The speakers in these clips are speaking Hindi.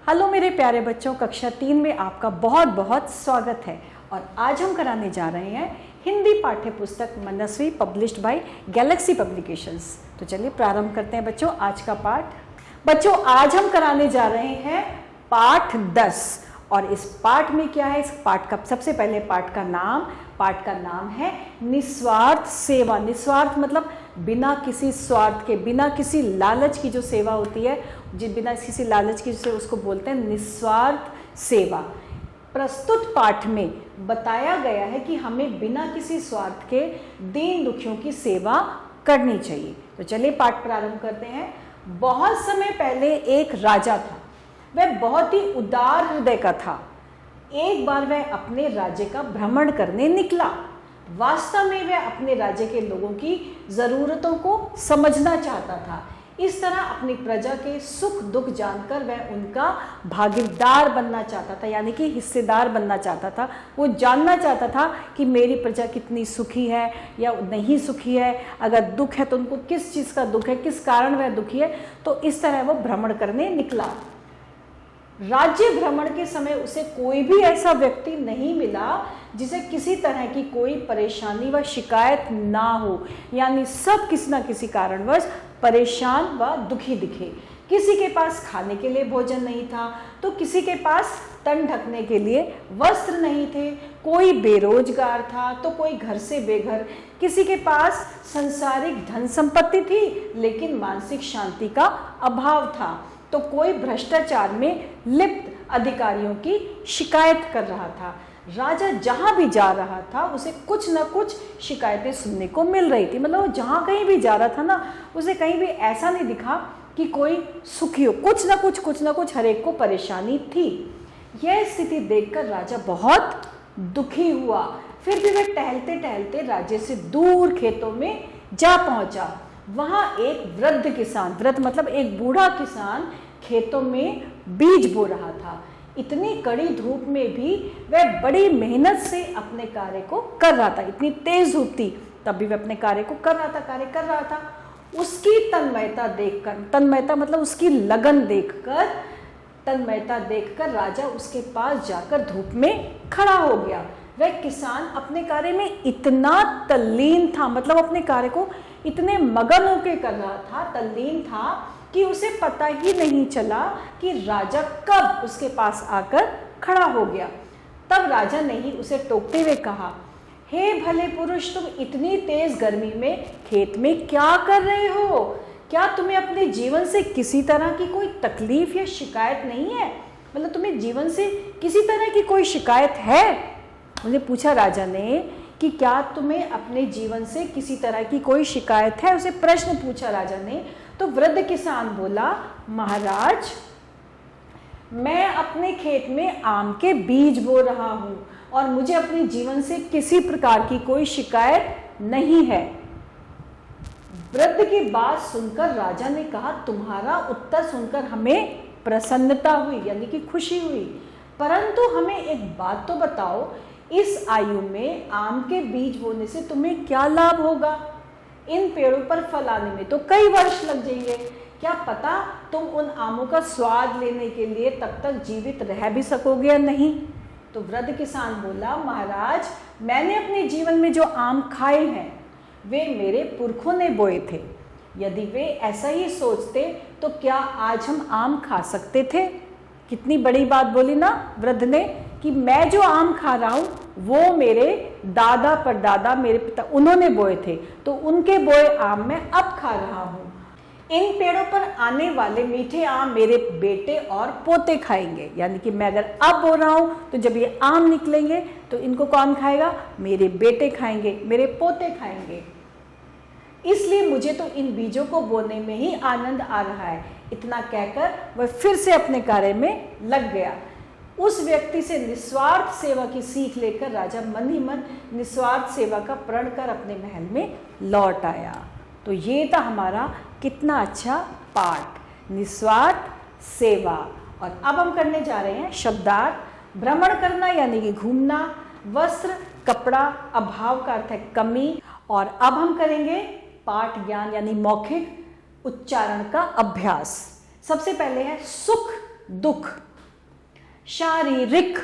हेलो मेरे प्यारे बच्चों, कक्षा 3 में आपका बहुत बहुत स्वागत है। और आज हम कराने जा रहे हैं हिंदी पाठ्य पुस्तक मनस्वी पब्लिश्ड बाय गैलेक्सी पब्लिकेशंस। तो चलिए प्रारंभ करते हैं बच्चों आज का पाठ। बच्चों आज हम कराने जा रहे हैं पाठ 10। और इस पाठ में क्या है, इस पाठ का सबसे पहले पाठ का नाम है निस्वार्थ सेवा। निस्वार्थ मतलब बिना किसी स्वार्थ के, बिना किसी लालच की जो सेवा होती है, बिना किसी लालच की जिसे उसको बोलते हैं निस्वार्थ सेवा। प्रस्तुत पाठ में बताया गया है कि हमें बिना किसी स्वार्थ के दीन दुखियों की सेवा करनी चाहिए। तो चलिए पाठ प्रारंभ करते हैं। बहुत समय पहले एक राजा था, वह बहुत ही उदार हृदय का था। एक बार वह अपने राज्य का भ्रमण करने निकला। वास्तव में वह अपने राज्य के लोगों की जरूरतों को समझना चाहता था। इस तरह अपनी प्रजा के सुख दुख जानकर वह उनका भागीदार बनना चाहता था, यानी कि हिस्सेदार बनना चाहता था। वो जानना चाहता था कि मेरी प्रजा कितनी सुखी है या नहीं सुखी है, अगर दुख है तो उनको किस चीज़ का दुख है, किस कारण वह दुखी है। तो इस तरह वो भ्रमण करने निकला। राज्य भ्रमण के समय उसे कोई भी ऐसा व्यक्ति नहीं मिला जिसे किसी तरह की कोई परेशानी व शिकायत ना हो, यानी सब किसी न किसी कारणवश परेशान व दुखी दिखे। किसी के पास खाने के लिए भोजन नहीं था, तो किसी के पास तन ढकने के लिए वस्त्र नहीं थे। कोई बेरोजगार था तो कोई घर से बेघर। किसी के पास संसारिक धन संपत्ति थी लेकिन मानसिक शांति का अभाव था। तो कोई भ्रष्टाचार में लिप्त अधिकारियों की शिकायत कर रहा था। राजा जहां भी जा रहा था उसे कुछ न कुछ शिकायतें सुनने को मिल रही थी। मतलब वो जहां कहीं भी जा रहा था ना, उसे कहीं भी ऐसा नहीं दिखा कि कोई सुखी हो। कुछ न कुछ हर एक को परेशानी थी। यह स्थिति देखकर राजा बहुत दुखी हुआ। फिर भी वह टहलते टहलते राज्य से दूर खेतों में जा पहुंचा। वहां एक वृद्ध किसान, वृद्ध मतलब एक बूढ़ा किसान, खेतों में बीज बो रहा था। इतनी कड़ी धूप में भी वह बड़ी मेहनत से अपने कार्य को कर रहा था। इतनी तेज धूप थी तब भी वह अपने कार्य कर रहा था। उसकी तन्मयता देखकर, तन्मयता मतलब उसकी लगन देखकर, तन्मयता देखकर राजा उसके पास जाकर धूप में खड़ा हो गया। वह किसान अपने कार्य में इतना तल्लीन था, मतलब अपने कार्य को इतने मगन होकर कर रहा था, तल्लीन था कि उसे पता ही नहीं चला कि राजा कब उसके पास आकर खड़ा हो गया। तब राजा ने ही उसे टोकते हुए कहा, हे भले पुरुष, तुम इतनी तेज गर्मी में खेत में क्या कर रहे हो? क्या तुम्हें अपने जीवन से किसी तरह की कोई तकलीफ या शिकायत नहीं है? मतलब तुम्हें जीवन से किसी तरह की कोई शिकायत है? उन्हें पूछा राजा ने कि क्या तुम्हें अपने जीवन से किसी तरह की कोई शिकायत है? उसे प्रश्न पूछा राजा ने। तो वृद्ध किसान बोला, महाराज, मैं अपने खेत में आम के बीज बो रहा हूं और मुझे अपने जीवन से किसी प्रकार की कोई शिकायत नहीं है। वृद्ध की बात सुनकर राजा ने कहा, तुम्हारा उत्तर सुनकर हमें प्रसन्नता हुई, यानी कि खुशी हुई, परंतु हमें एक बात तो बताओ, इस आयु में आम के बीज बोने से तुम्हें क्या लाभ होगा? इन पेड़ों पर फल आने में तो कई वर्ष लग जाएंगे। क्या पता तुम उन आमों का स्वाद लेने के लिए तब तक जीवित रह भी सकोगे या नहीं? तो वृद्ध किसान बोला, महाराज, मैंने अपने जीवन में जो आम खाए हैं वे मेरे पुरखों ने बोए थे। यदि वे ऐसा ही सोचते तो क्या आज हम आम खा सकते थे? कितनी बड़ी बात बोली ना वृद्ध ने कि मैं जो आम खा रहा हूं वो मेरे दादा परदादा, मेरे पिता, उन्होंने बोए थे, तो उनके बोए आम मैं अब खा रहा हूं। इन पेड़ों पर आने वाले मीठे आम मेरे बेटे और पोते खाएंगे, यानी कि मैं अगर अब बो रहा हूं तो जब ये आम निकलेंगे तो इनको कौन खाएगा? मेरे बेटे खाएंगे, मेरे पोते खाएंगे। इसलिए मुझे तो इन बीजों को बोने में ही आनंद आ रहा है। इतना कहकर वह फिर से अपने कार्य में लग गया। उस व्यक्ति से निस्वार्थ सेवा की सीख लेकर राजा मन ही मन निस्वार्थ सेवा का प्रण कर अपने महल में लौट आया। तो ये था हमारा कितना अच्छा पाठ, निस्वार्थ सेवा। और अब हम करने जा रहे हैं शब्दार्थ। भ्रमण करना यानी कि घूमना, वस्त्र कपड़ा, अभाव का अर्थ है कमी। और अब हम करेंगे पाठ ज्ञान यानी मौखिक उच्चारण का अभ्यास। सबसे पहले है सुख दुख। शारीरिक,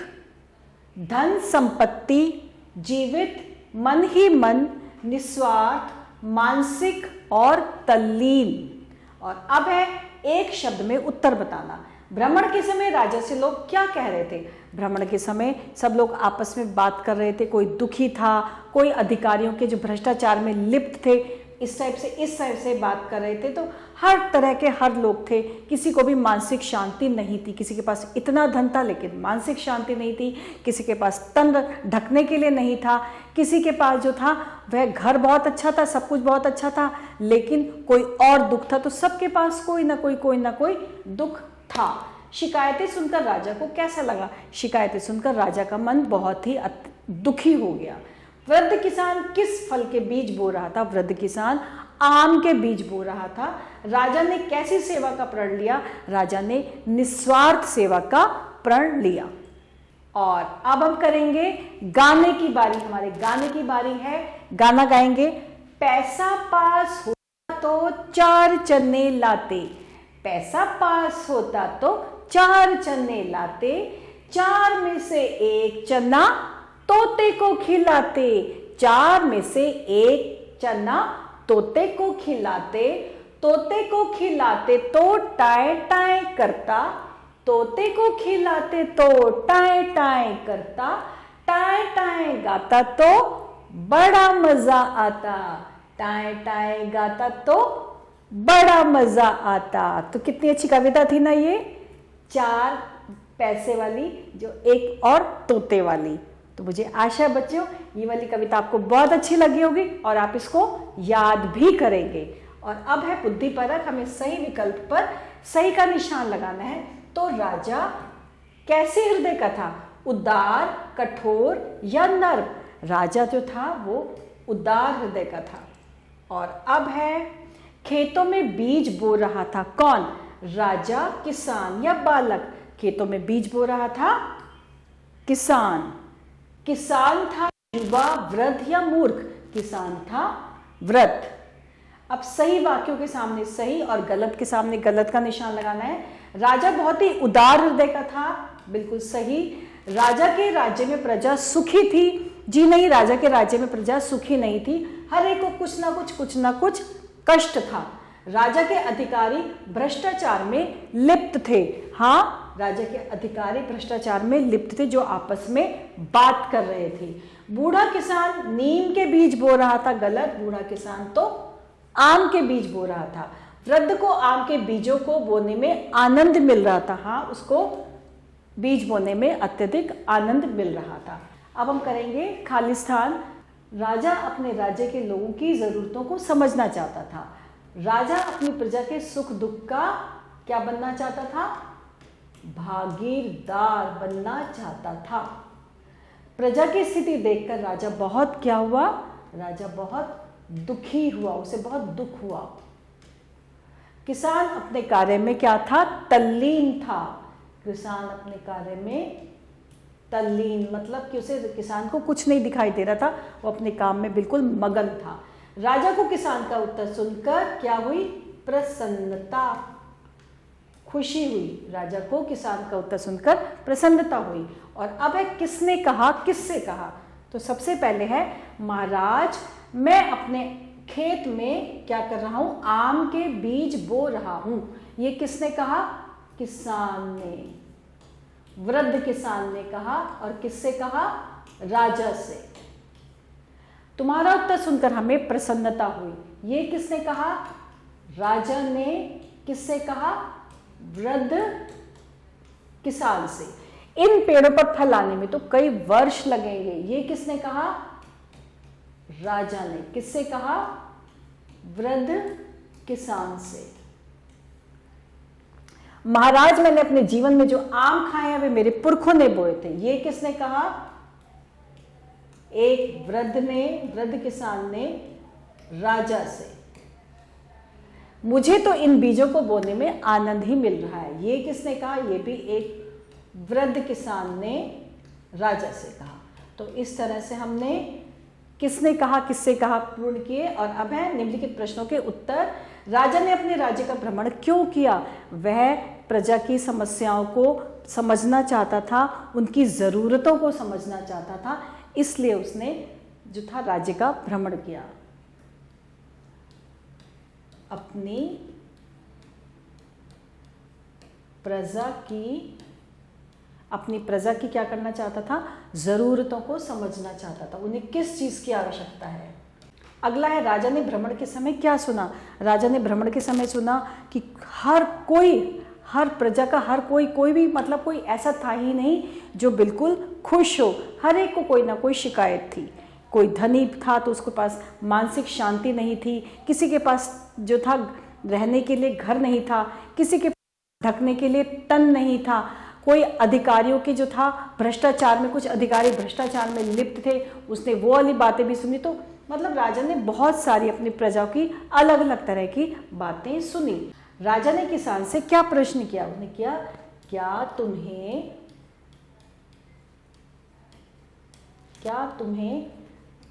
धन संपत्ति, जीवित, मन ही मन, निस्वार्थ, मानसिक और तल्लीन। और अब है एक शब्द में उत्तर बताना। भ्रमण के समय राजा से लोग क्या कह रहे थे? भ्रमण के समय सब लोग आपस में बात कर रहे थे, कोई दुखी था, कोई अधिकारियों के जो भ्रष्टाचार में लिप्त थे, इस टाइप से बात कर रहे थे। तो हर तरह के हर लोग थे, किसी को भी मानसिक शांति नहीं थी। किसी के पास इतना धन था लेकिन मानसिक शांति नहीं थी, किसी के पास तन ढकने के लिए नहीं था, किसी के पास जो था वह घर बहुत अच्छा था, सब कुछ बहुत अच्छा था, लेकिन कोई और दुख था। तो सबके पास कोई ना कोई दुख था। शिकायतें सुनकर राजा को कैसा लगा? शिकायतें सुनकर राजा का मन बहुत ही दुखी हो गया। वृद्ध किसान किस फल के बीज बो रहा था? वृद्ध किसान आम के बीज बो रहा था। राजा ने कैसी सेवा का प्रण लिया? राजा ने निस्वार्थ सेवा का प्रण लिया। और अब हम करेंगे गाने की बारी। हमारे गाने की बारी है, गाना गाएंगे। पैसा पास होता तो 4 चने लाते, पैसा पास होता तो 4 चने लाते, 4 में से 1 चना तोते को खिलाते, 4 में से 1 चना तोते को खिलाते, तोते को खिलाते तो टाए टाए करता, तोते को खिलाते तो टाए टाए करता, टाए टाए गाता तो बड़ा मजा आता, टाए टाए गाता तो बड़ा मजा आता। तो कितनी अच्छी कविता थी ना ये, 4 पैसे वाली जो एक और तोते वाली। तो मुझे आशा है बच्चों ये वाली कविता आपको बहुत अच्छी लगी होगी और आप इसको याद भी करेंगे। और अब है बुद्धि परख, हमें सही विकल्प पर सही का निशान लगाना है। तो राजा कैसे हृदय का था? उदार, कठोर या नर्म? राजा जो था वो उदार हृदय का था। और अब है खेतों में बीज बो रहा था कौन? राजा, किसान या बालक? खेतों में बीज बो रहा था किसान। किसान था युवा, वृद्ध या मूर्ख? किसान था वृद्ध। अब सही वाक्यों के सामने सही और गलत के सामने गलत का निशान लगाना है। राजा बहुत ही उदार हृदय का था, बिल्कुल सही। राजा के राज्य में प्रजा सुखी थी? जी नहीं, राजा के राज्य में प्रजा सुखी नहीं थी, हर एक को कुछ ना कुछ कष्ट था। राजा के अधिकारी भ्रष्टाचार में लिप्त थे। हाँ, राजा के अधिकारी भ्रष्टाचार में लिप्त थे, जो आपस में बात कर रहे थे। बूढ़ा किसान नीम के बीज बो रहा था, गलत। बूढ़ा किसान तो आम के बीज बो रहा था। वृद्ध को आम के बीजों को बोने में आनंद मिल रहा था। हाँ, उसको बीज बोने में अत्यधिक आनंद मिल रहा था। अब हम करेंगे खालिस्तान। राजा अपने राज्य के लोगों की जरूरतों को समझना चाहता था। राजा अपनी प्रजा के सुख दुख का क्या बनना चाहता था? भागीदार बनना चाहता था। प्रजा की स्थिति देखकर राजा बहुत क्या हुआ? राजा बहुत दुखी हुआ, उसे बहुत दुख हुआ। किसान अपने कार्य में क्या था? तल्लीन था। किसान अपने कार्य में तल्लीन मतलब कि उसे, किसान को कुछ नहीं दिखाई दे रहा था, वो अपने काम में बिल्कुल मगन था। राजा को किसान का उत्तर सुनकर क्या हुई? प्रसन्नता, खुशी हुई। राजा को किसान का उत्तर सुनकर प्रसन्नता हुई। और अब है किसने कहा, किससे कहा? तो सबसे पहले है महाराज, मैं अपने खेत में क्या कर रहा हूं? आम के बीज बो रहा हूं। ये किसने कहा? किसान ने, वृद्ध किसान ने कहा। और किससे कहा? राजा से। तुम्हारा उत्तर सुनकर हमें प्रसन्नता हुई। ये किसने कहा? राजा ने। किससे कहा? वृद्ध किसान से। इन पेड़ों पर फल आने में तो कई वर्ष लगेंगे। ये किसने कहा? राजा ने। किससे कहा? वृद्ध किसान से। महाराज, मैंने अपने जीवन में जो आम खाए हैं वे मेरे पुरखों ने बोए थे। ये किसने कहा? एक वृद्ध ने, वृद्ध किसान ने राजा से। मुझे तो इन बीजों को बोने में आनंद ही मिल रहा है। ये किसने कहा? ये भी एक वृद्ध किसान ने राजा से कहा। तो इस तरह से हमने किसने कहा, किससे कहा पूर्ण किए। और अब है निम्नलिखित प्रश्नों के उत्तर। राजा ने अपने राज्य का भ्रमण क्यों किया? वह प्रजा की समस्याओं को समझना चाहता था, उनकी ज़रूरतों को समझना चाहता था, इसलिए उसने जो था राज्य का भ्रमण किया। अपनी प्रजा की क्या करना चाहता था, ज़रूरतों को समझना चाहता था, उन्हें किस चीज़ की आवश्यकता है। अगला है राजा ने भ्रमण के समय क्या सुना। राजा ने भ्रमण के समय सुना कि हर प्रजा का कोई भी मतलब कोई ऐसा था ही नहीं जो बिल्कुल खुश हो। हर एक को कोई ना कोई शिकायत थी। कोई धनी था तो उसके पास मानसिक शांति नहीं थी, किसी के पास जो था रहने के लिए घर नहीं था, किसी के ढकने के लिए तन नहीं था, कोई अधिकारियों के जो था भ्रष्टाचार में, कुछ अधिकारी भ्रष्टाचार में लिप्त थे, उसने वो वाली बातें भी सुनी। तो मतलब राजा ने बहुत सारी अपनी प्रजा की अलग अलग तरह की बातें सुनी। राजा ने किसान से क्या प्रश्न किया, उसने किया, क्या तुम्हें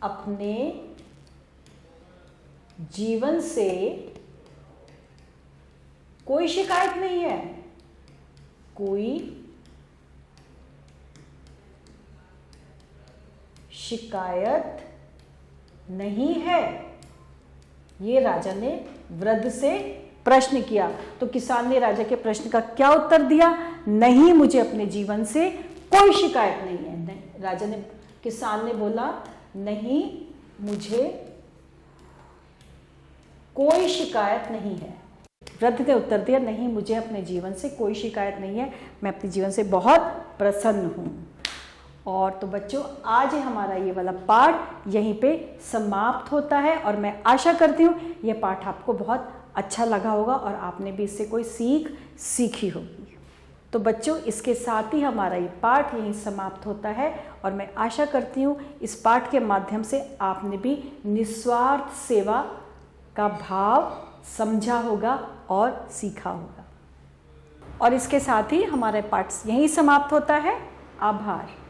अपने जीवन से कोई शिकायत नहीं है? कोई शिकायत नहीं है? ये राजा ने वृद्ध से प्रश्न किया। तो किसान ने राजा के प्रश्न का क्या उत्तर दिया? नहीं, मुझे अपने जीवन से कोई शिकायत नहीं है। किसान ने बोला, नहीं, मुझे कोई शिकायत नहीं है। वृद्ध ने उत्तर दिया, नहीं, मुझे अपने जीवन से कोई शिकायत नहीं है, मैं अपने जीवन से बहुत प्रसन्न हूँ। और तो बच्चों, आज हमारा ये वाला पाठ यहीं पे समाप्त होता है और मैं आशा करती हूँ ये पाठ आपको बहुत अच्छा लगा होगा और आपने भी इससे कोई सीख सीखी होगी। तो बच्चों, इसके साथ ही हमारा ये पाठ यहीं समाप्त होता है और मैं आशा करती हूँ इस पाठ के माध्यम से आपने भी निस्वार्थ सेवा का भाव समझा होगा और सीखा होगा। और इसके साथ ही हमारा पाठ यहीं समाप्त होता है। आभार।